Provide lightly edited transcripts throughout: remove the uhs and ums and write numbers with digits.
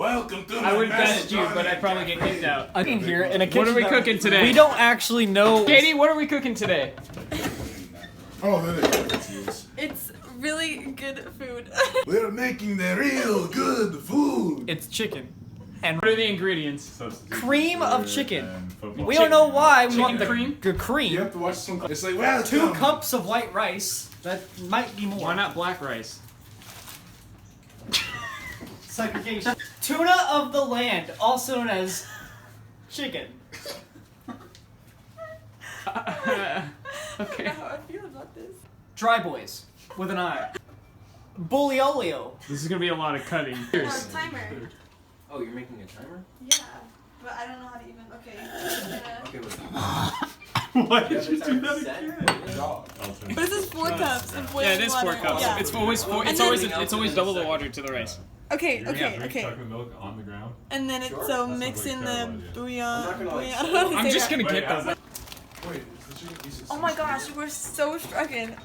Welcome to I would best you, but I'd probably get kicked out. I'm here in a kitchen. What are we cooking today? We don't actually know. Katie, what are we cooking today? Oh, there they go. It's really good food. We're making the real good food. It's chicken. And What are the ingredients? cream of chicken. We don't know why we want the cream. The cream. You have to watch some. It's like, well, 2 cups of white rice. That might be more. Why not black rice? Segregation. Tuna of the land, also known as chicken. Okay. How I feel about this. Dry boys with an eye. Bulliolio. This is gonna be a lot of cutting. Timer. Oh, you're making a timer? Yeah, but I don't know how to even. Okay. Okay, wait. Why did you do that Set? again? But this is 4 cups of boiling Yeah, it is 4 water. cups. Yeah. It's always four. And It's then- always double the water to the rice. Okay, You're gonna drink okay. chocolate milk on the ground? And then it's Sure. so That mix sounds in like a the terrible idea. bouillon. I'm not gonna, like, I don't know how to I'm say just that. gonna get them. Wait, is the chicken pieces? Oh my gosh, we're so struggling.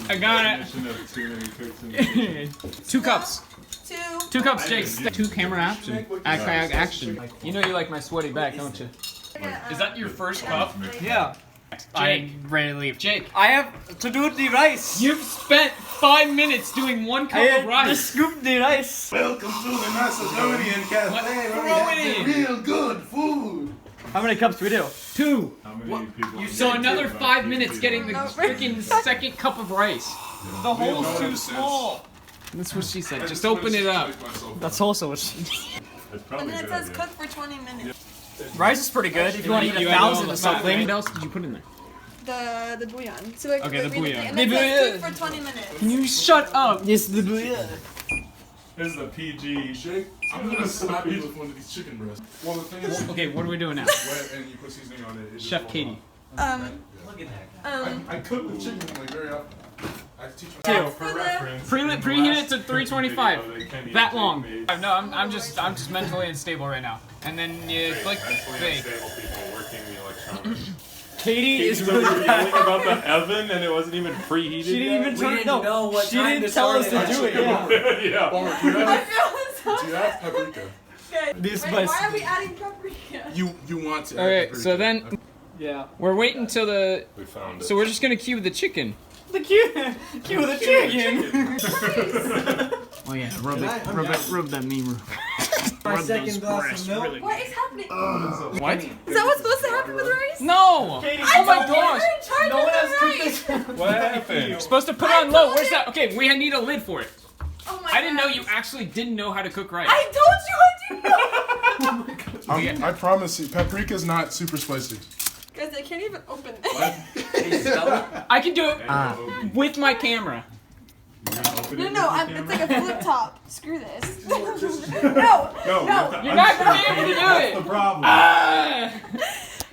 I got it. Definition of too many cooks in the kitchen. 2 cups. 2. 2 cups, Jake. 2 camera action. Action. You know you like my sweaty back, don't you? Is that your first cup? Yeah. Jake. I'm ready to leave. Jake. I have to do the rice. You've spent 5 minutes doing 1 cup I of had to rice. scoop the rice. Welcome to the Macedonian Cafe. What? Where Throw we have it the in. real good food. How many cups do we do? 2. How many people? So another 5 minutes getting the No. freaking second cup of rice. The hole's know too what small. That's what she said. Just open it up. That's also what she... That's And probably then a it good says idea. cook for 20 minutes. Rice is pretty good if you want to eat You 1,000 had or something. What else did you put in there? The bouillon. So like, Okay, the read thing. bouillon. And then The it says bouillon. cook for 20 minutes. Can you shut up? Yes, the bouillon. This is the PG. Shake. I'm gonna slap you with one of these chicken breasts. Well, the thing is, Okay, what are we doing now? wet and you put seasoning on it. It just Chef falls Katie. off. Look at that. I cook the chicken like very often. I teach my That's For for the. reference, Preheat in the preheat it last to 325. video, they can't That even long. make No, I'm just mentally unstable right now. And then you click mentally bake. unstable people working the electronics. Katie is So really we were yelling about the oven and it wasn't even preheated She didn't yet? even We turn it. didn't No, know what she time didn't to tell us start to it. do it. Yeah. Yeah. Palmer, do you I have, feel so do you have paprika? Okay. This Wait, spice- why are we adding paprika? You want to? add Okay, paprika. so then Yeah. we're waiting till the. We found it. So we're just gonna cue the chicken. The cute the chicken. Oh yeah, rub it, rub that meme. My second glass of milk. What is happening? What? Is that what's supposed to happen with rice? No! Katie, Oh my You're gosh! in charge no one of has the cooked rice. this. What happened? Supposed to put it I on low. told Where's you. that? Okay, we need a lid for it. Oh my I didn't know gosh. you actually didn't know how to cook rice. I told you I didn't know. I promise you, paprika's not super spicy. Guys, I can't even open it. Can you smell it? I can do it with my camera. No, it's like a flip top. Screw this. no, No, You're not gonna be able to do That's it. the problem. Ah!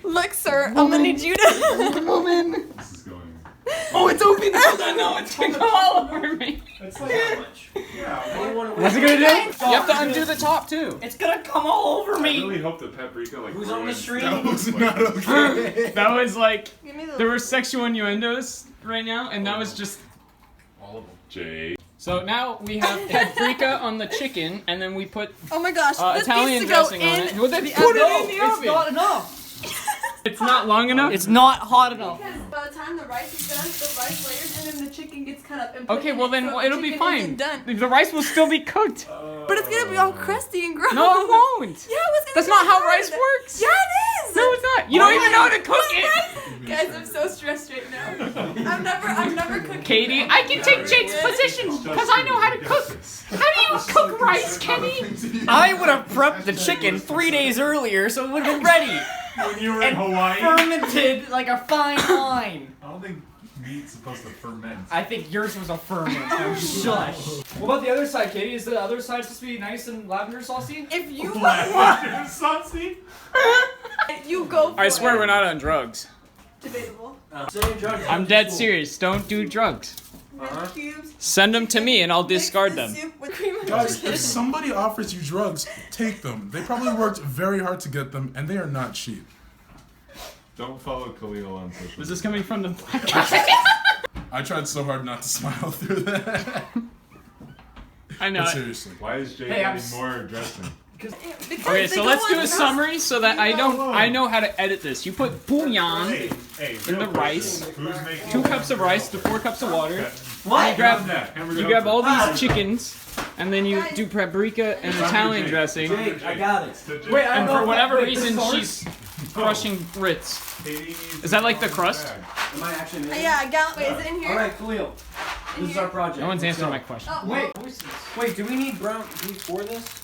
Look, sir, I'm gonna need you to. Woman. This is going. Oh, it's open! No, it's gonna go all over me. That's like how much? What's it gonna do? You have to undo the top too. It's gonna come all over I me. really hope the paprika like. Who's on the ruins- stream? That was not okay. That was like Give me the. there were sexual innuendos right now, and that was just. All of them. Jay. So now we have paprika on the chicken, and then we put Oh my gosh, this Italian needs to go dressing on in it. Well, then the put it oven. in the It's oven. not enough. It's not long enough. It's not hot enough. Because by the time the rice is done, the rice layers and then the chicken gets cut up and put Okay, in well it, then so it'll the be chicken fine. isn't done. The rice will still be cooked. But it's gonna be all crusty and gross. No, it won't. Yeah, what's gonna That's be not how hard? rice works. Yeah, it is. No, it's not. You don't even know how to cook it. Guys, I'm so stressed right now. I'm never cooking. Katie, I can take Jake's position because I know how to cook. How do you cook rice, Kenny? I would have prepped the chicken 3 days earlier so it would have been ready. When you were in Hawaii. Fermented like a fine wine. I don't think meat's supposed to ferment. I think yours was a ferment. Now shush. What about the other side, Katie? Is the other side supposed to be nice and lavender saucy? If you Saucy? you go for I swear it. we're not on drugs. Debatable. I'm dead serious. Don't do drugs. Red cubes. Send them to me and I'll Mix discard the them. soup with cream of Guys, if chicken. somebody offers you drugs, take them. They probably worked very hard to get them, and they are not cheap. Don't follow Khalil on social Was this coming from the podcast? I tried so hard not to smile through that. I know. But it. seriously. Why is Jake Hey, I'm getting more dressing? Because Okay, they so go let's on do a fast. summary so that I know how to edit this. You put bouillon, Hey, in the real quick, rice. Who's making 2 cups of rice to 4 cups of water. What? You grab Hamburger you grab all helper. these chickens, and then you do paprika and Italian dressing. Jake, I got it. Wait, I And don't know for if whatever wait, reason, this she's crushing Ritz. Katie needs Is that like the a crust? bag. Am I actually making Yeah, I got. Wait, is it in here? Alright, Khalil. This is our project. No one's Let's answering go. my question. Oh, Wait, do we need brown beef for this?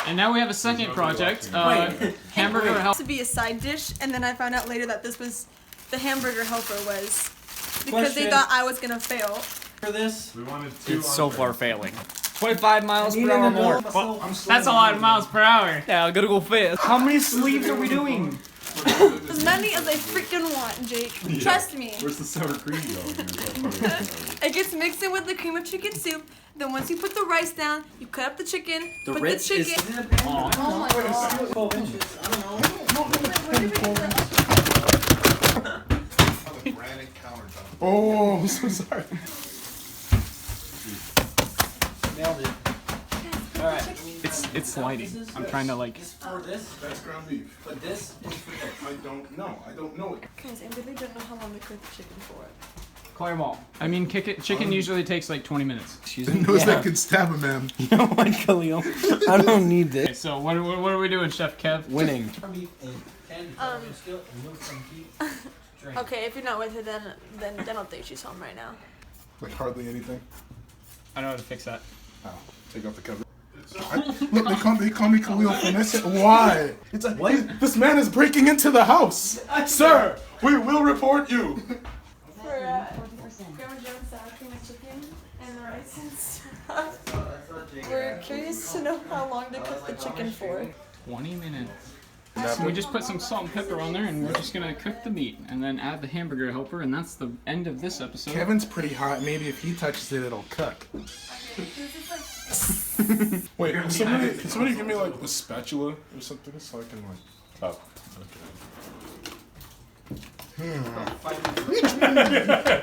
And now we have a second project. Wait. Hamburger help. to be a side dish, and then I found out later that this was the hamburger helper was because they Question. thought I was gonna fail. For this. We wanted 2 It's so on far there. failing. 25 miles per hour more. That's a lot of miles per hour. Yeah, I gotta go fast. How many sleeves are we doing? As many as I freaking want, Jake. Trust me. Where's the sour cream going? It gets mixed in with the cream of chicken soup. Then once you put the rice down, you cut up the chicken. The put Ritz the is chicken. in a pan. Oh my god. 12 inches. I don't know. Oh, I'm so sorry. Nailed it. Alright. It's lighting. I'm trying to like. This for this, That's ground beef. but this is for this. I don't know. I don't know it. Guys, I really don't know how long to cook the chicken for. Call your mom. I mean, chicken usually takes like 20 minutes. Excuse The nose that could stab a man. You know what, Khalil? I don't need Okay, this. so what are we doing, Chef Kev? Winning. Okay, if you're not with her, then I don't think she's home right now. Like hardly anything. I know how to fix that. Oh, take off the cover. Look, they call me Khalil Finesse. Why? It's like, this man is breaking into the house. Sir, we will report you. For Grandma Jones' sour cream and chicken and the rice and stuff. We're curious to know how long to cook the chicken for. 20 minutes. So we just put some salt and pepper on there, and we're just gonna cook the meat, and then add the hamburger helper, and that's the end of this episode. Kevin's pretty hot. Maybe if he touches it, it'll cook. Wait, can somebody give me like a spatula or something so I can like. Oh.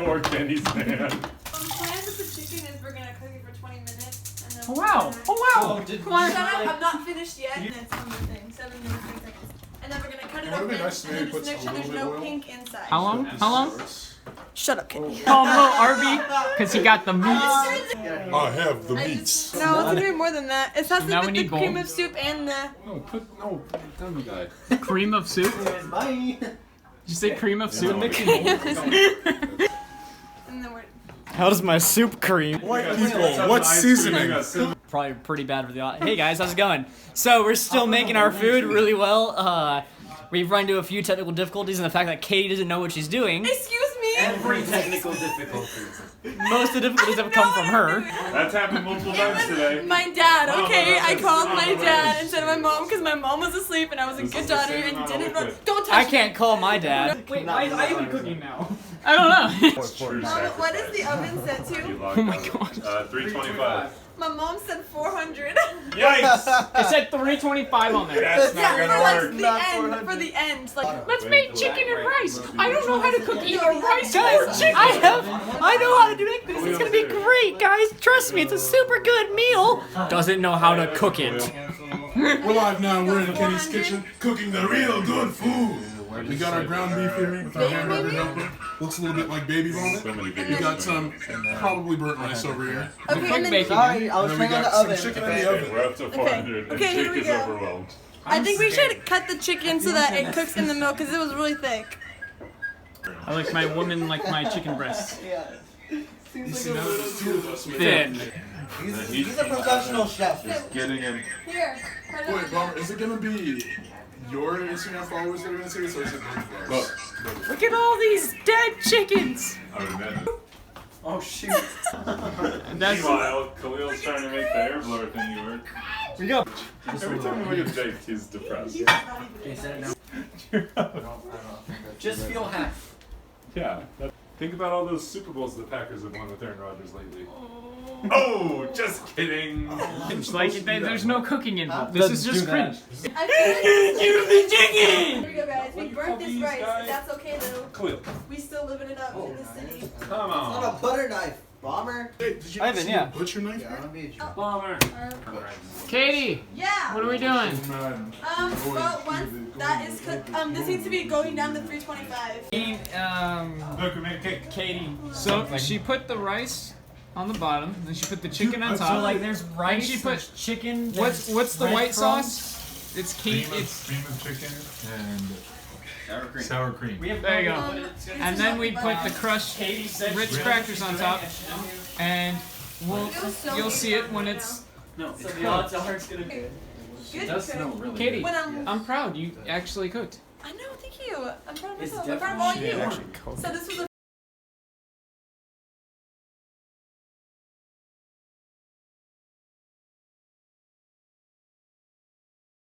Or Kenny's man. Plan with the chicken is we're gonna cook it for 20 minutes. And then Oh wow! Oh wow! Come on. Shut up, I'm not finished yet. And it's on the thing. 7 minutes, 3 seconds. And then we're gonna cut it It would open be nice to and then maybe just put make a sure there's little no bit oil. pink inside. How long? How long? Shut up, Kitty. Call him little Arby, cause he got the meat. I have the meats. No, it's gonna be more than that. It has to Now be we with the need cream bowl. of soup and the. No, tell me that. Cream of soup. Did Bye. you say cream of soup? And then we're. How does my soup cream? White people, what seasoning? Probably pretty bad for the audience. Hey guys, how's it going? So we're still making our food really well. We've run into a few technical difficulties in the fact that Katie doesn't know what she's doing. Excuse me. Every technical difficulty. Most of the difficulties have come from her. That's happened multiple times today. My dad, okay? I called my dad instead of my mom because my mom was asleep and I was a good daughter and didn't run. Don't touch I me. can't call my dad. Wait, why is Ivan cooking now? I don't know. Mom, what is the oven set to? Oh my god. 325. My mom said 400. Yikes! It said 325 on there. That's not Yeah, gonna work. for the end. Like, Let's make chicken and rice. I don't know how to cook either rice or Guys, chicken. I know how to do it. This is gonna be great, guys. Trust me, it's a super good meal. Doesn't know how to cook it. We're live now. We're in Kenny's kitchen cooking the real good food. We got our ground beef here with our hamburger helper. Looks a little bit like baby vomit. We got some probably burnt rice over here. okay, and Quick then bacon. Sorry, I And was then we playing on got the some oven. chicken in the Okay, oven. we're up to 400 and Okay, here Jake we is go. overwhelmed. I think we should cut the chicken so that it cooks in the milk because it was really thick. I like my woman like my chicken breasts. Yeah. You see, now there's two of us. Thin. He's a professional chef. Getting him. Here. Wait, Bomber, is it gonna be your Instagram followers that are gonna see this, or is it their followers? Look, Look at all these dead chickens. I would imagine. Oh shoot. And that's Meanwhile, Khalil's trying to make the air blower thing work. We go. Every time we look at Jake, he's depressed. Just feel happy. Yeah. Think about all those Super Bowls the Packers have won with Aaron Rodgers lately. Oh, just kidding. It's like there's no cooking involved. This is just cringe. I feel like the chicken. Here we go, guys. We burnt this Puppies, rice. guys. That's okay though. Khalil, We still living it up in the city. come Not on. a butter knife. Bomber. Hey, did you I haven't, see yeah. a butcher knife? Yeah, I don't be a jerk. Bomber. Katie, Yeah. what are we doing? Well, once that is cooked, this needs to be going down to 325. Look, we made a cake. Katie. So she put the rice on the bottom, then she put the chicken on So, top. like there's rice, she put- there's chicken. What's the white breadcrumbs. sauce? It's Kate. It's Cream of chicken and sour cream. We have there you go. And then we But, put the crushed Katie said Ritz crackers on top, and you'll see it when it's. No, so the odds are it's gonna be. Good does cook. smell really Katie, When I'm proud you actually cooked. I know, thank you. I'm proud of It's myself. I'm proud of all definitely you. actually So this was a